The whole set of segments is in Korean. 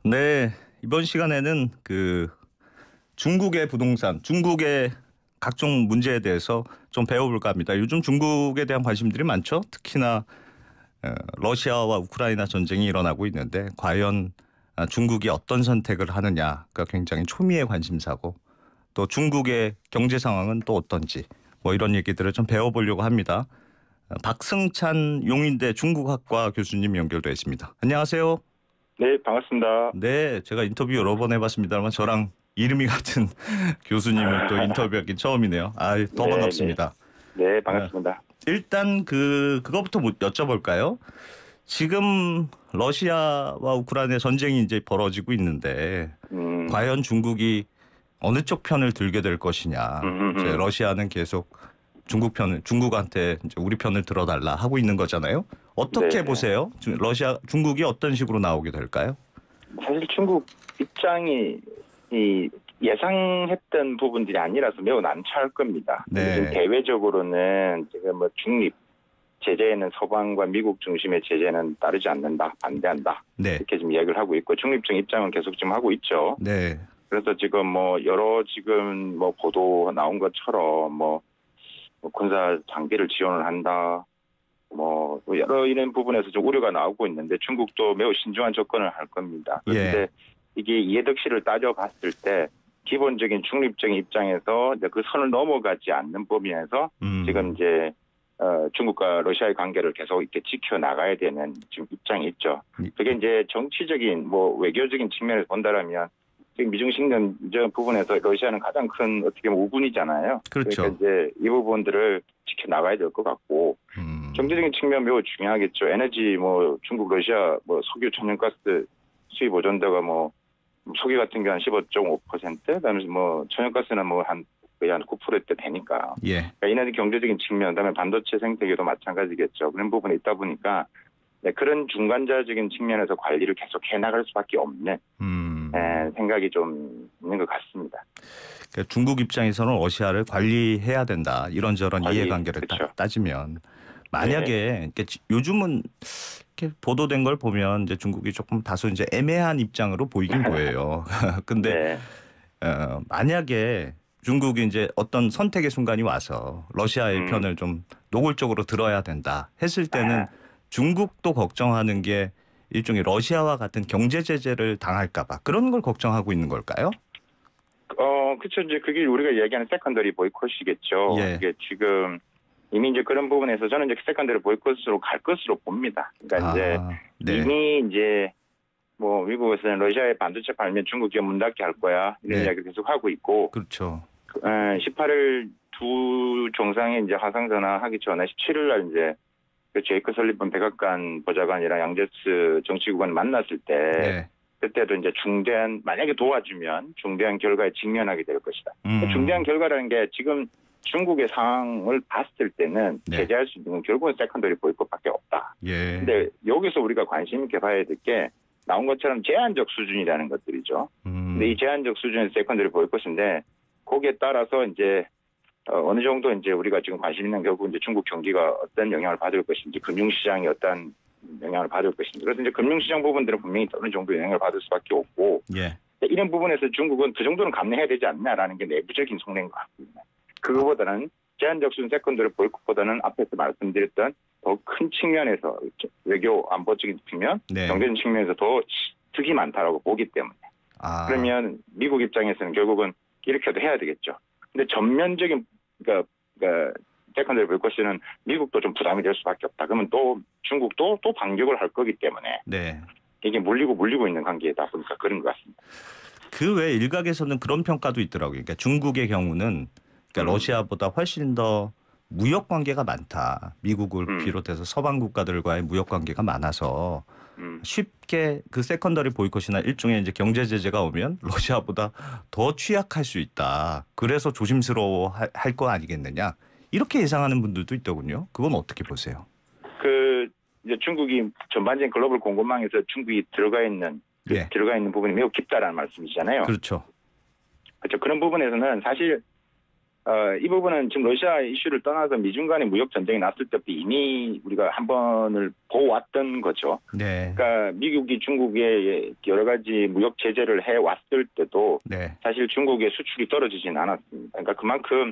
네, 이번 시간에는 중국의 부동산, 중국의 각종 문제에 대해서 좀 배워볼까 합니다. 요즘 중국에 대한 관심들이 많죠. 특히나 러시아와 우크라이나 전쟁이 일어나고 있는데 과연 중국이 어떤 선택을 하느냐가 굉장히 초미의 관심사고 또 중국의 경제 상황은 또 어떤지 뭐 이런 얘기들을 좀 배워보려고 합니다. 박승찬 용인대 중국학과 교수님 연결되어 있습니다. 안녕하세요. 네, 반갑습니다. 네, 제가 인터뷰 여러 번 해봤습니다만 저랑 이름이 같은 교수님을 또 인터뷰하기 처음이네요. 더 네, 네. 반갑습니다. 네, 어, 반갑습니다. 일단 그거부터 여쭤볼까요? 지금 러시아와 우크라이나 전쟁이 이제 벌어지고 있는데 음, 과연 중국이 어느 쪽 편을 들게 될 것이냐. 이제 음. 러시아는 계속 중국한테 이제 우리 편을 들어달라 하고 있는 거잖아요. 네, 어떻게 네. 보세요? 중국이 어떤 식으로 나오게 될까요? 사실 중국 입장이 예상했던 부분들이 아니라서 매우 난처할 겁니다. 근데 지금 네, 대외적으로는 지금 뭐 중립 제재에는 서방과 미국 중심의 제재는 따르지 않는다, 반대한다. 네, 이렇게 지금 이야기를 하고 있고 중립적 입장은 계속 지금 하고 있죠. 네, 그래서 지금 뭐 여러 지금 뭐 보도 나온 것처럼 뭐 군사 장비를 지원을 한다. 뭐 여러 이런 부분에서 좀 우려가 나오고 있는데 중국도 매우 신중한 접근을 할 겁니다. 그런데 예, 이게 이해득실을 따져봤을 때 기본적인 중립적인 입장에서 이제 그 선을 넘어가지 않는 범위에서 지금 이제 중국과 러시아의 관계를 계속 이렇게 지켜 나가야 되는 지금 입장이 있죠. 그게 이제 정치적인 뭐 외교적인 측면에서 본다라면 지금 미중신경 부분에서 러시아는 가장 큰 어떻게 보면 우군이잖아요. 그렇죠. 그러니까 이제 이 부분들을 지켜 나가야 될 것 같고 경제적인 측면 매우 중요하겠죠. 에너지 뭐 중국 러시아 뭐 석유 천연가스 수입 보존도가 뭐 석유 같은 경우는 15.5%, 그다음에 뭐 천연가스는 뭐 거의 한 9%대 되니까. 예, 그러니까 이런 경제적인 측면, 그다음에 반도체 생태계도 마찬가지겠죠. 그런 부분이 있다 보니까 네, 그런 중간자적인 측면에서 관리를 계속 해나갈 수밖에 없는 생각이 좀 있는 것 같습니다. 그러니까 중국 입장에서는 러시아를 관리해야 된다. 이런저런 이해관계를 그렇죠. 따지면 네, 만약에 요즘은 이렇게 보도된 걸 보면 이제 중국이 조금 다소 이제 애매한 입장으로 보이긴 보여요. 근데 네, 만약에 중국이 이제 어떤 선택의 순간이 와서 러시아의 음, 편을 좀 노골적으로 들어야 된다 했을 때는 아, 중국도 걱정하는 게 일종의 러시아와 같은 경제 제재를 당할까 봐 그런 걸 걱정하고 있는 걸까요? 그렇죠. 이제 그게 우리가 얘기하는 세컨더리 보이콧이겠죠. 예. 이게 지금 이미 이제 그런 부분에서 저는 이제 세컨더리 보이콧으로 갈 것으로 봅니다. 그러니까 이제 네. 이미 이제 뭐 미국에서는 러시아의 반도체 팔면 중국 기업 문 닫게 할 거야 이런 네. 이야기 계속 하고 있고 그렇죠. 18일 두 정상이 이제 화상전화 하기 전에 17일 날 이제 그 제이크 설리번 백악관 보좌관이랑 양제츠 정치국원 만났을 때 네. 그때도 이제 만약에 도와주면 중대한 결과에 직면하게 될 것이다. 중대한 결과라는 게 지금 중국의 상황을 봤을 때는 네. 제재할 수 있는 건 결국은 세컨더리 보이콧밖에 없다. 예. 근데 여기서 우리가 관심 있게 봐야 될 게 나온 것처럼 제한적 수준이라는 것들이죠. 근데 이 제한적 수준은 세컨더리 보이콧인데 거기에 따라서 이제 어느 정도 이제 우리가 지금 관심 있는 결국 이제 중국 경기가 어떤 영향을 받을 것인지 금융시장이 어떤 영향을 받을 것인지 그래서 이제 금융시장 부분들은 분명히 어느 정도 영향을 받을 수밖에 없고 예. 이런 부분에서 중국은 그 정도는 감내해야 되지 않나라는 게 내부적인 속내인 것 같습니다. 그거보다는 제한적 수준 세컨더리 보이콧보다는 앞에서 말씀드렸던 더 큰 측면에서 외교 안보적인 측면, 네. 경제적인 측면에서 더 득이 많다라고 보기 때문에 그러면 미국 입장에서는 결국은 이렇게도 해야 되겠죠. 근데 전면적인 그러니까 세컨더리 보이콧은 미국도 좀 부담이 될 수밖에 없다. 그러면 또 중국도 또 반격을 할 거기 때문에 네. 이게 물리고 있는 관계다 보니까 그런 것 같습니다. 그 외 일각에서는 그런 평가도 있더라고요. 그러니까 중국의 경우는 그러니까 러시아보다 훨씬 더 무역 관계가 많다. 미국을 비롯해서 서방 국가들과의 무역 관계가 많아서 쉽게 그 세컨더리 보이콧이나 일종의 이제 경제 제재가 오면 러시아보다 더 취약할 수 있다. 그래서 조심스러워 할 거 아니겠느냐. 이렇게 예상하는 분들도 있더군요. 그건 어떻게 보세요? 이제 중국이 전반적인 글로벌 공급망에서 중국이 들어가 있는 예. 부분이 매우 깊다라는 말씀이시잖아요. 그렇죠. 그렇죠. 그런 부분에서는 사실 이 부분은 지금 러시아 이슈를 떠나서 미중 간의 무역 전쟁이 났을 때부터 이미 우리가 한 번을 보았던 거죠. 네. 그러니까 미국이 중국에 여러 가지 무역 제재를 해 왔을 때도 네. 사실 중국의 수출이 떨어지진 않았습니다. 그러니까 그만큼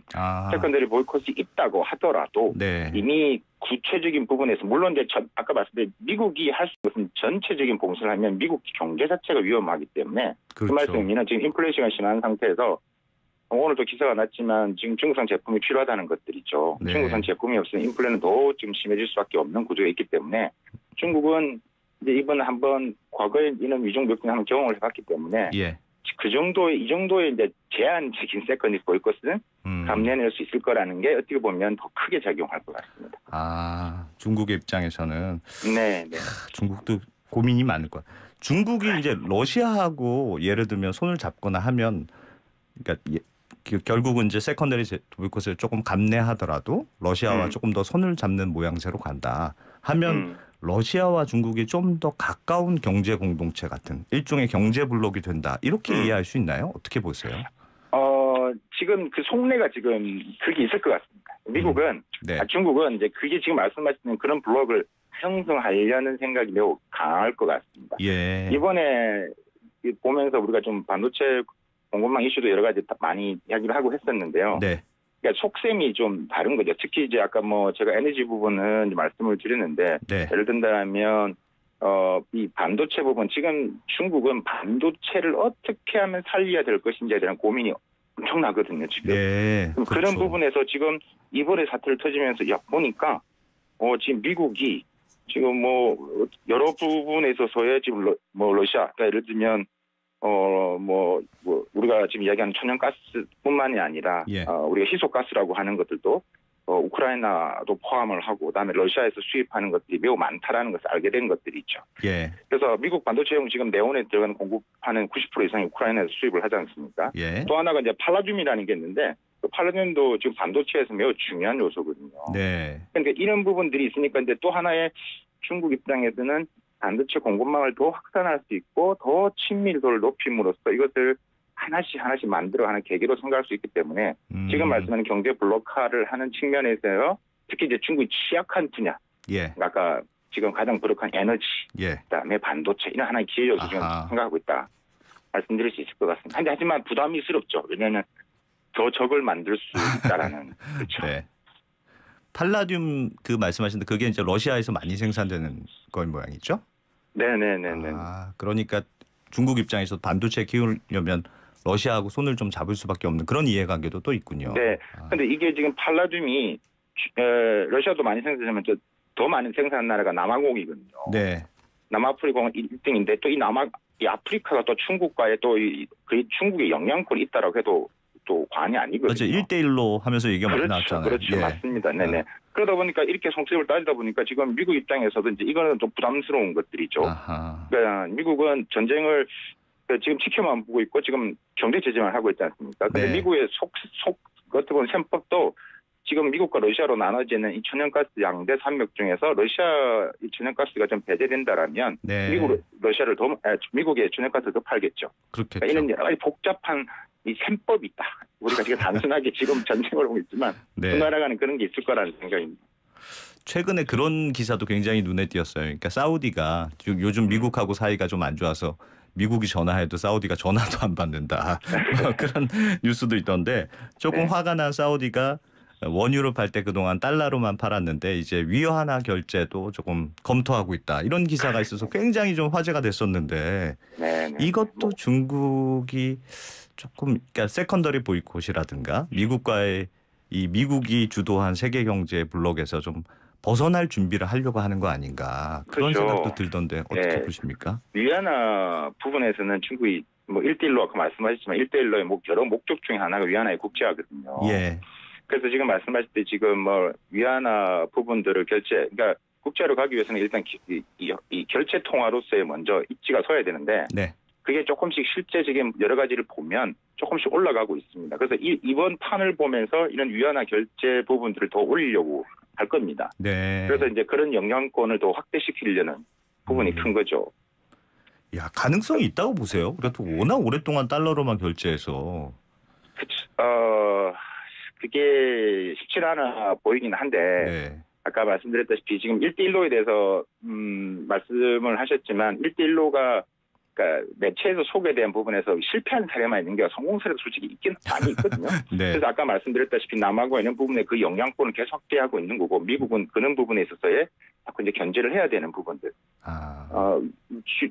세컨더리 보이콧이 있다고 하더라도 네. 이미 구체적인 부분에서 물론 이제 아까 말씀드린 미국이 할 수 있는 전체적인 봉쇄를 하면 미국 경제 자체가 위험하기 때문에 그렇죠. 그 말씀은 지금 인플레이션이 심한 상태에서 오늘도 기사가 났지만 지금 중국산 제품이 필요하다는 것들이죠. 네. 중국산 제품이 없으면 인플레는 더 지금 심해질 수밖에 없는 구조에 있기 때문에 중국은 이제 이번 한번 과거에 이런 위중 무역쟁 한번 경험을 해봤기 때문에 예. 이 정도의 이제 제한적인 세컨드 보이콧은 감내낼 수 있을 거라는 게 어떻게 보면 더 크게 작용할 것 같습니다. 중국의 입장에서는 네. 중국도 고민이 많을 거야. 중국이 이제 러시아하고 예를 들면 손을 잡거나 하면, 그러니까 결국은 이제 세컨더리 보이콧을 조금 감내하더라도 러시아와 조금 더 손을 잡는 모양새로 간다 하면 러시아와 중국이 좀 더 가까운 경제 공동체 같은 일종의 경제 블록이 된다, 이렇게 이해할 수 있나요? 어떻게 보세요? 지금 그 속내가 지금 그게 있을 것 같습니다. 미국은 네. 중국은 이제 그게 지금 말씀하시는 그런 블록을 형성하려는 생각이 매우 강할 것 같습니다. 예. 이번에 보면서 우리가 좀 반도체 공급망 이슈도 여러 가지 많이 이야기를 하고 했었는데요. 네. 그러니까 속셈이 좀 다른 거죠. 특히 이제 아까 제가 에너지 부분은 말씀을 드렸는데, 네. 예를 든다면 이 반도체 부분, 지금 중국은 반도체를 어떻게 하면 살려야 될 것인지에 대한 고민이 엄청나거든요, 지금. 네. 그런 그렇죠. 부분에서 지금 이번에 사태를 터지면서 보니까 지금 미국이 지금 여러 부분에 있어서의 지금 러시아, 그러니까 예를 들면 우리가 지금 이야기하는 천연가스뿐만이 아니라 예. 우리가 희소가스라고 하는 것들도 우크라이나도 포함을 하고, 그다음에 러시아에서 수입하는 것들이 매우 많다라는 것을 알게 된 것들이죠. 예. 그래서 미국 반도체용 지금 네온에 들어가는 공급하는 90% 이상이 우크라이나에서 수입을 하지 않습니까? 예. 또 하나가 이제 팔라듐이라는 게 있는데, 그 팔라듐도 지금 반도체에서 매우 중요한 요소거든요. 네. 그러니까 이런 부분들이 있으니까 이제 또 하나의 중국 입장에서는 반도체 공급망을 더 확산할 수 있고 더 친밀도를 높임으로써 이것을 하나씩 만들어가는 계기로 생각할 수 있기 때문에 지금 말씀하는 경제 블록화를 하는 측면에서요, 특히 이제 중국이 취약한 분야, 예. 아까 지금 가장 부족한 에너지, 예. 그다음에 반도체, 이런 하나의 기회 요소 지금 생각하고 있다 말씀드릴 수 있을 것 같습니다. 하지만 부담이스럽죠. 왜냐하면 더 적을 만들 수 있다라는 그렇죠. 네. 팔라듐 그 말씀하신데 그게 이제 러시아에서 많이 생산되는 걸 모양이죠? 네네네네. 그러니까 중국 입장에서 반도체 키우려면 러시아하고 손을 좀 잡을 수밖에 없는 그런 이해관계도 또 있군요. 네. 근데 이게 지금 팔라듐이 러시아도 많이 생산하면 더 많이 생산하는 나라가 남아공이거든요. 네. 남아프리카가 1등인데 또 이 아프리카가 또 중국과의 그 중국의 영향권이 있다라고 해도 또 과언이 아니거든요. 어제 1대1로 하면서 얘기가 많이 그렇죠, 나왔잖아요. 그렇죠. 예. 맞습니다. 네네. 그러다 보니까 이렇게 속셈을 따지다 보니까 지금 미국 입장에서도 이제 이거는 좀 부담스러운 것들이죠. 그러니까 미국은 전쟁을 지금 지켜만 보고 있고 지금 경제 제재만 하고 있지 않습니까? 근데 네. 미국의 어떻게 보면 셈법도 지금 미국과 러시아로 나눠지는 이 천연가스 양대 산맥 중에서 러시아 이 천연가스가 좀 배제된다라면 네. 미국의 천연가스를 더 팔겠죠. 그렇겠죠. 그러니까 이런 여러 가지 복잡한 이 셈법이 있다. 우리가 지금 단순하게 지금 전쟁을 하고 있지만 네. 분할하는 그런 게 있을 거라는 생각입니다. 최근에 그런 기사도 굉장히 눈에 띄었어요. 그러니까 사우디가 요즘 미국하고 사이가 좀 안 좋아서 미국이 전화해도 사우디가 전화도 안 받는다. 그런 뉴스도 있던데 조금 네. 화가 난 사우디가 원유를 팔 때 그동안 달러로만 팔았는데 이제 위안화 결제도 조금 검토하고 있다. 이런 기사가 있어서 굉장히 좀 화제가 됐었는데 이것도 중국이 조금 그러니까 세컨더리 보이콧이라든가 미국과의 이 미국이 주도한 세계 경제 블록에서 좀 벗어날 준비를 하려고 하는 거 아닌가 그런 그렇죠. 생각도 들던데 어떻게 보십니까? 위안화 부분에서는 중국이 1대1로 아까 말씀하셨지만 1대1로의 여러 목적 중에 하나가 위안화의 국제화거든요. 예. 그래서 지금 말씀하실 때 지금 위안화 부분들을 그러니까 국제화로 가기 위해서는 일단 이 결제 통화로서의 먼저 입지가 서야 되는데 네. 그게 조금씩 실제적인 여러 가지를 보면 조금씩 올라가고 있습니다. 그래서 이번 판을 보면서 이런 위안화 결제 부분들을 더 올리려고 할 겁니다. 네. 그래서 이제 그런 영향권을 더 확대시키려는 부분이 큰 거죠. 야, 가능성이 있다고 보세요. 그래도 워낙 오랫동안 달러로만 결제해서. 그게 쉽지 않아 보이긴 한데 네. 아까 말씀드렸다시피 지금 1대1로에 대해서 말씀을 하셨지만 1대1로가 그러니까 매체에서 소개된 부분에서 실패한 사례만 있는 게 성공 사례도 솔직히 있긴 많이 있거든요. 네. 그래서 아까 말씀드렸다시피 남하고 있는 부분에 그 영향권을 계속 확대하고 있는 거고 미국은 그런 부분에 있어서의 자꾸 이제 견제를 해야 되는 부분들.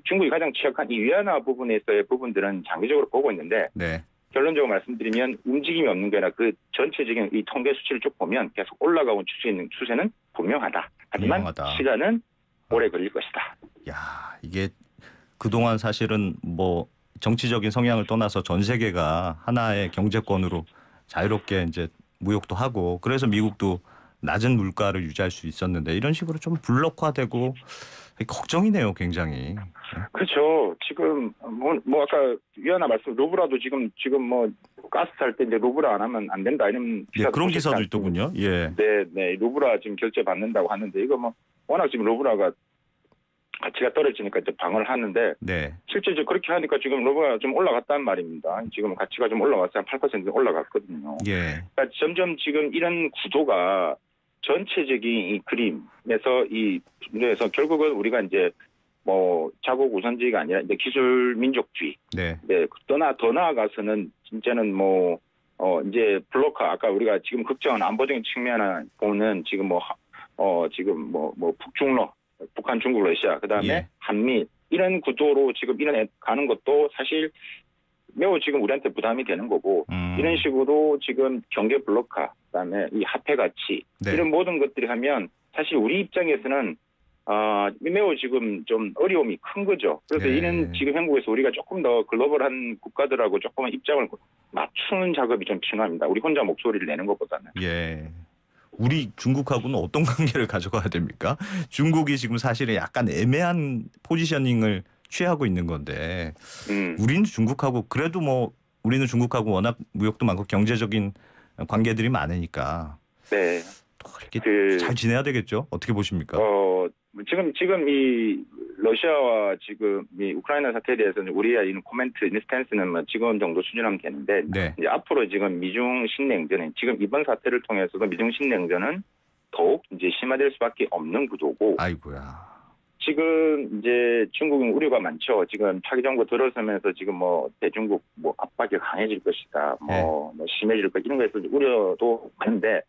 중국이 가장 취약한 이 위안화 부분에서의 부분들은 장기적으로 보고 있는데 네. 결론적으로 말씀드리면 움직임이 없는 게 아니라 그 전체적인 이 통계 수치를 쭉 보면 계속 올라가고 추세는 분명하다. 하지만 분명하다. 시간은 오래 걸릴 것이다. 야, 이게 그동안 사실은 뭐 정치적인 성향을 떠나서 전 세계가 하나의 경제권으로 자유롭게 이제 무역도 하고 그래서 미국도 낮은 물가를 유지할 수 있었는데 이런 식으로 좀 블록화되고 걱정이네요, 굉장히. 그렇죠. 지금 뭐 아까 위안화 말씀 루브라도 지금 뭐 가스 살 때 이제 루브라 안 하면 안 된다 이런 예, 그런 기사도 있더군요. 예. 네, 루브라 지금 결제 받는다고 하는데 이거 뭐 워낙 지금 루브라가 가치가 떨어지니까 이제 방어를 하는데 네. 실제 이제 그렇게 하니까 지금 루브라가 좀 올라갔단 말입니다. 지금 가치가 좀 올라갔어요. 한 8% 올라갔거든요. 예. 그러니까 점점 지금 이런 구도가 전체적인 이 그림에서 이 분야에서 결국은 우리가 이제 뭐 자국 우선주의가 아니라 이제 기술 민족주의. 네. 네. 더 나아가서는 진짜는 뭐 이제 블록화 아까 우리가 지금 걱정한 안보적인 측면을 보는 지금 지금 뭐 북중러 북한, 중국, 러시아 그다음에 예. 한미 이런 구도로 지금 가는 것도 사실 매우 지금 우리한테 부담이 되는 거고 이런 식으로 지금 경계 블록화 그다음에 이 화폐 가치 네. 이런 모든 것들이 하면 사실 우리 입장에서는 매우 지금 좀 어려움이 큰 거죠. 그래서 네. 이는 지금 한국에서 우리가 조금 더 글로벌한 국가들하고 조금은 입장을 맞추는 작업이 좀 필요합니다. 우리 혼자 목소리를 내는 것보다는. 예. 우리 중국하고는 어떤 관계를 가져가야 됩니까? 중국이 지금 사실은 약간 애매한 포지셔닝을 취하고 있는 건데 우리는 중국하고 그래도 뭐 우리는 중국하고 워낙 무역도 많고 경제적인 관계들이 많으니까 네. 또 이렇게 잘 지내야 되겠죠? 어떻게 보십니까? 지금 이 러시아와 지금 이 우크라이나 사태에 대해서는 우리의 이 코멘트, 스탠스는 뭐 지금 정도 수준하면 되는데 네. 이제 앞으로 지금 미중 신냉전은 지금 이번 사태를 통해서도 미중 신냉전은 더욱 이제 심화될 수밖에 없는 구도고. 아이고야. 지금 이제 중국은 우려가 많죠. 지금 차기 정부 들어서면서 지금 뭐 대중국 뭐 압박이 강해질 것이다. 뭐 심해질 것 이런 거에서 우려도 많은데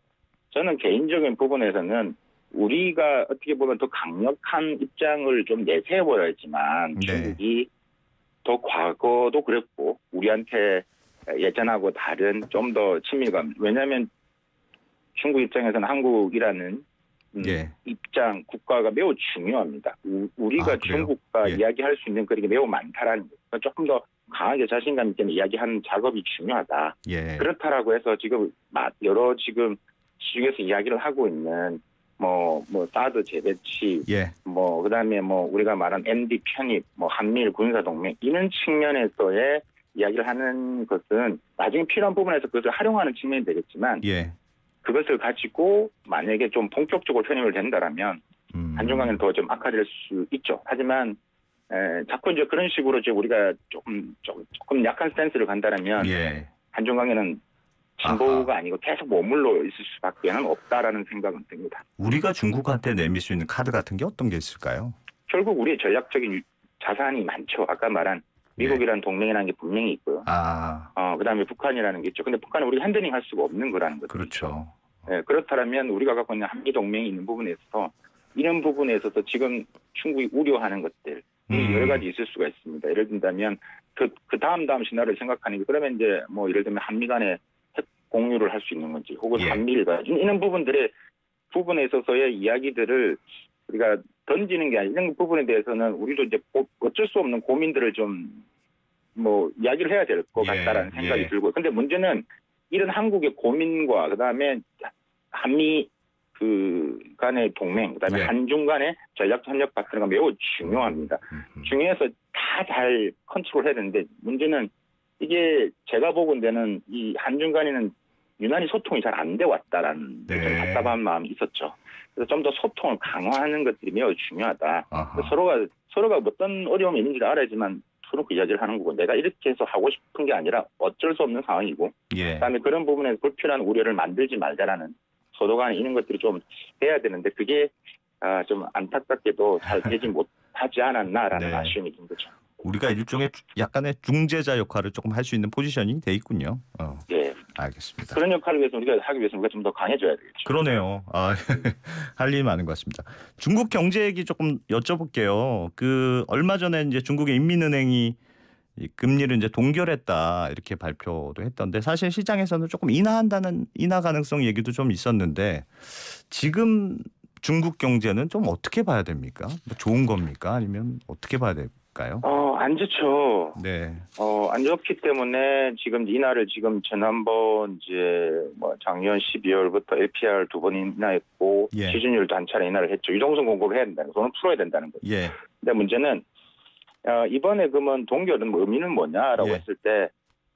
저는 개인적인 부분에서는 우리가 어떻게 보면 더 강력한 입장을 좀 내세워야지만 중국이 더 과거도 그랬고 우리한테 예전하고 다른 좀 더 친밀감. 왜냐하면 중국 입장에서는 한국이라는 입장 국가가 매우 중요합니다. 우리가 중국과 이야기할 수 있는 그런 게 매우 많다라는 거. 조금 더 강하게 자신감 있게 이야기하는 작업이 중요하다. 그렇다라고 해서 지금 여러 지금 시중에서 이야기를 하고 있는 뭐 사드 재배치, 뭐 그다음에 뭐 우리가 말한 MD 편입, 뭐 한미일 군사 동맹 이런 측면에서의 이야기를 하는 것은 나중에 필요한 부분에서 그것을 활용하는 측면이 되겠지만, 그것을 가지고 만약에 좀 본격적으로 편입을 된다라면 한중 관계는 더 좀 악화될 수 있죠. 하지만 자꾸 이제 그런 식으로 이제 우리가 조금 약한 스탠스를 간다라면 한중 관계는 진보가 아니고 계속 머물러 있을 수밖에는 없다라는 생각은 듭니다. 우리가 중국한테 내밀 수 있는 카드 같은 게 어떤 게 있을까요? 결국 우리의 전략적인 자산이 많죠. 아까 말한 미국이라는 동맹이라는 게 분명히 있고요. 그다음에 북한이라는 게 있죠. 근데 북한은 우리가 핸들링 할 수가 없는 거라는 거죠. 그렇죠. 네, 그렇다면 우리가 갖고 있는 한미 동맹이 있는 부분에 있어서 이런 부분에 있어서 지금 중국이 우려하는 것들 여러 가지 있을 수가 있습니다. 예를 든다면 그 다음 시나리오를 생각하는 게 그러면 이제 뭐 예를 들면 한미 간에 핵 공유를 할 수 있는 건지 혹은 한미일과 이런 부분에 있어서의 이야기들을 우리가 던지는 게 아니라 이런 부분에 대해서는 우리도 이제 어쩔 수 없는 고민들을 좀 뭐 이야기를 해야 될 것 같다라는 생각이 들고. 근데 문제는 이런 한국의 고민과 그다음에 한미 간의 동맹, 그다음에 한중 간의 전략 협력 파트너가 매우 중요합니다. 중요해서 다 잘 컨트롤해야 되는데 문제는 이게 제가 보건대는 이 한중 간에는 유난히 소통이 잘 안 돼 왔다라는 좀 답답한 마음이 있었죠. 그래서 좀 더 소통을 강화하는 것들이 매우 중요하다. 서로가 어떤 어려움이 있는지를 알아야지만 터놓고 이야기를 하는 거고 내가 이렇게 해서 하고 싶은 게 아니라 어쩔 수 없는 상황이고 예. 그다음에 그런 부분에서 불필요한 우려를 만들지 말자라는 서로 간에 이런 것들이 좀 돼야 되는데 그게 좀 안타깝게도 잘 되지 못하지 않았나라는 네. 아쉬움이 든 거죠. 우리가 일종의 약간의 중재자 역할을 조금 할 수 있는 포지션이 돼 있군요. 예. 알겠습니다. 그런 역할을 위해서 우리가 하기 위해서 우리가 좀 더 강해져야 되겠죠. 그러네요. 할 일이 많은 것 같습니다. 중국 경제 얘기 조금 여쭤볼게요. 그 얼마 전에 이제 중국의 인민은행이 이 금리를 이제 동결했다 이렇게 발표도 했던데 사실 시장에서는 조금 인하 가능성 얘기도 좀 있었는데 지금 중국 경제는 좀 어떻게 봐야 됩니까? 뭐 좋은 겁니까? 아니면 어떻게 봐야 될까요? 안 좋죠. 네. 안 좋기 때문에 지금 인하를 지금 지난번 이제 뭐 작년 12월부터 LPR 2번 인하했고 예. 시중율도 한 차례 인하를 했죠. 유동성 공급을 해야 된다는 거, 돈을 풀어야 된다는 거죠. 예. 근데 문제는 이번에 그러면 동결은 뭐 의미는 뭐냐라고 예. 했을 때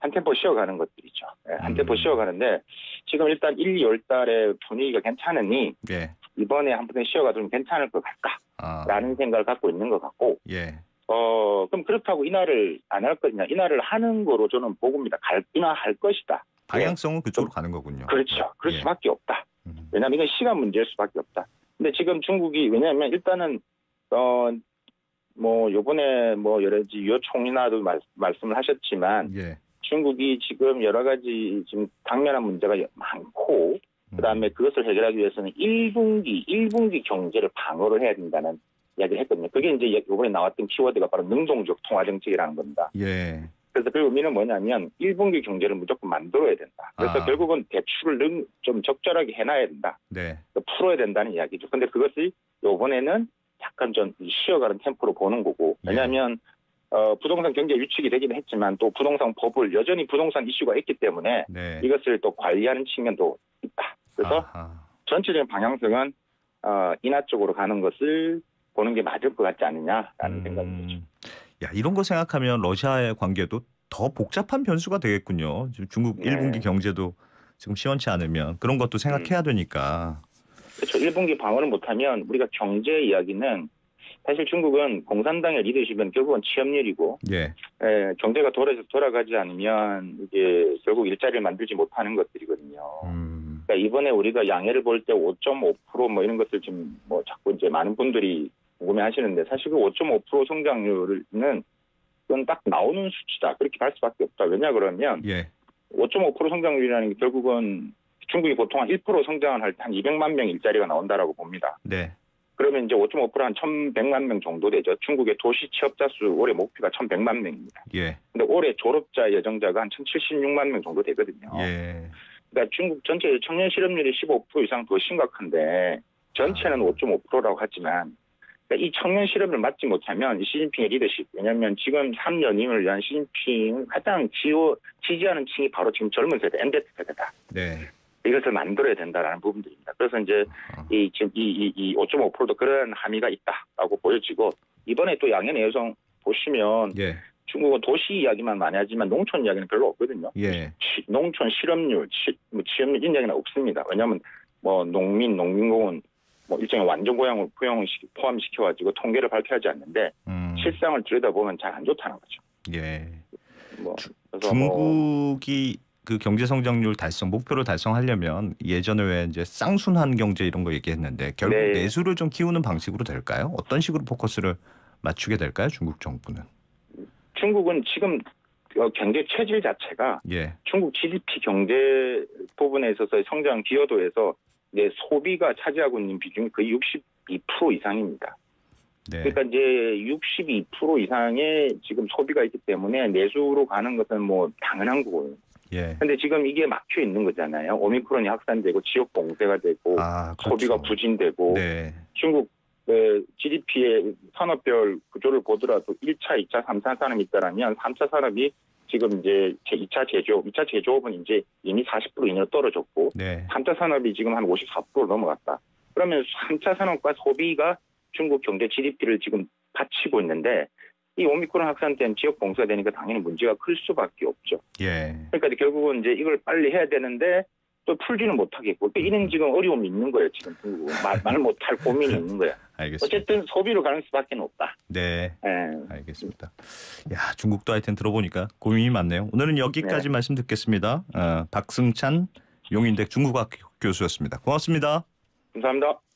한 템포 쉬어가는 것들이죠. 한 템포 쉬어가는데 지금 일단 1, 2월 달에 분위기가 괜찮으니 예. 이번에 한 번 쉬어가도 좀 괜찮을 것 같다라는 생각을 갖고 있는 것 같고 예. 그럼 그렇다고 인하를 안 할 거냐? 인하를 하는 거로 저는 보고입니다. 인하할 것이다. 방향성은 그쪽으로 가는 거군요. 그렇죠. 그럴 예. 수밖에 없다. 왜냐하면 이건 시간 문제일 수밖에 없다. 근데 지금 중국이 왜냐하면 일단은 뭐 요번에 뭐 여러 가지 유효 총리나도 말씀을 하셨지만 예. 중국이 지금 여러 가지 지금 당면한 문제가 많고 그다음에 그것을 해결하기 위해서는 1분기 경제를 방어를 해야 된다는 이야기를 했거든요. 그게 이제 이번에 나왔던 키워드가 바로 능동적 통화 정책이라는 겁니다. 예. 그래서 그 의미는 뭐냐면 1분기 경제를 무조건 만들어야 된다. 그래서 결국은 대출을 좀 적절하게 해놔야 된다. 네. 풀어야 된다는 이야기죠. 근데 그것이 이번에는 약간 좀 쉬어가는 템포로 보는 거고 왜냐하면 부동산 경제 유축이 되긴 했지만 또 부동산 법을 여전히 부동산 이슈가 있기 때문에 네. 이것을 또 관리하는 측면도 있다. 그래서 전체적인 방향성은 인하 쪽으로 가는 것을 보는 게 맞을 것 같지 않느냐라는 생각이죠. 야, 이런 거 생각하면 러시아의 관계도 더 복잡한 변수가 되겠군요. 지금 중국 네. 1분기 경제도 지금 시원치 않으면 그런 것도 생각해야 되니까. 그렇죠. 1분기 방어를 못하면 우리가 경제 이야기는 사실 중국은 공산당의 리더십은 결국은 취업률이고 예. 경제가 돌아가지 않으면 이게 결국 일자리를 만들지 못하는 것들이거든요. 그러니까 이번에 우리가 양해를 볼 때 5.5% 이런 것을 좀 뭐 자꾸 이제 많은 분들이 궁금해하시는데 사실 그 5.5% 성장률은 그건 딱 나오는 수치다. 그렇게 할 수밖에 없다. 왜냐 그러면 5.5% 성장률이라는 게 결국은 중국이 보통 한 1% 성장을 할 때 한 200만 명 일자리가 나온다라고 봅니다. 네. 그러면 이제 5.5%한 1,100만 명 정도 되죠. 중국의 도시 취업자 수 올해 목표가 1,100만 명입니다. 예. 근데 올해 졸업자 예정자가 한 1,076만 명 정도 되거든요. 예. 그러니까 중국 전체 청년 실업률이 15% 이상 더 심각한데 전체는 5.5%라고 하지만 그러니까 이 청년 실업을 맞지 못하면 시진핑의 리더십 왜냐하면 지금 3년임을 위한 시진핑 가장 지지하는 층이 바로 지금 젊은 세대, MZ 세대다. 네. 이것을 만들어야 된다라는 부분들입니다. 그래서 이제 지금 이 5.5%도 그런 함의가 있다라고 보여지고 이번에 또 양해 내용 보시면 중국은 도시 이야기만 많이 하지만 농촌 이야기는 별로 없거든요. 예. 농촌 실업률, 취업률 이런 이야기는 없습니다. 왜냐하면 뭐 농민공원 일종의 완전 고용을 포함시켜가지고 통계를 발표하지 않는데 실상을 들여다보면 잘 안 좋다는 거죠. 예. 그래서 중국이 그 경제 성장률 목표를 달성하려면 예전에 왜 이제 쌍순환 경제 이런 거 얘기했는데 결국 내수를 좀 키우는 방식으로 될까요? 어떤 식으로 포커스를 맞추게 될까요? 중국 정부는? 중국은 지금 경제 체질 자체가 중국 GDP 경제 부분에 있어서의 성장 기여도에서 소비가 차지하고 있는 비중이 거의 62% 이상입니다. 그러니까 이제 62% 이상의 지금 소비가 있기 때문에 내수로 가는 것은 뭐 당연한 거고요. 근데 지금 이게 막혀 있는 거잖아요. 오미크론이 확산되고 지역 봉쇄가 되고 소비가 부진되고 중국 GDP의 산업별 구조를 보더라도 1차, 2차, 3차 산업이 있다라면 3차 산업이 지금 이제 2차 제조업은 이제 이미 40% 이내로 떨어졌고 3차 산업이 지금 한 54% 넘어갔다. 그러면 3차 산업과 소비가 중국 경제 GDP를 지금 받치고 있는데 이 오미크론 확산 때문에 지역 봉쇄가 되니까 당연히 문제가 클 수밖에 없죠. 그러니까 결국은 이제 이걸 빨리 해야 되는데 또 풀지는 못하겠고 또 이런 지금 어려움이 있는 거예요. 지금 중국은 말 못할 고민이 있는 거예요. 알겠습니다. 어쨌든 소비로 가는 수밖에 없다. 네, 예. 알겠습니다. 야, 중국도 하여튼 들어보니까 고민이 많네요. 오늘은 여기까지 말씀 듣겠습니다. 박승찬 용인대 중국학 교수였습니다. 고맙습니다. 감사합니다.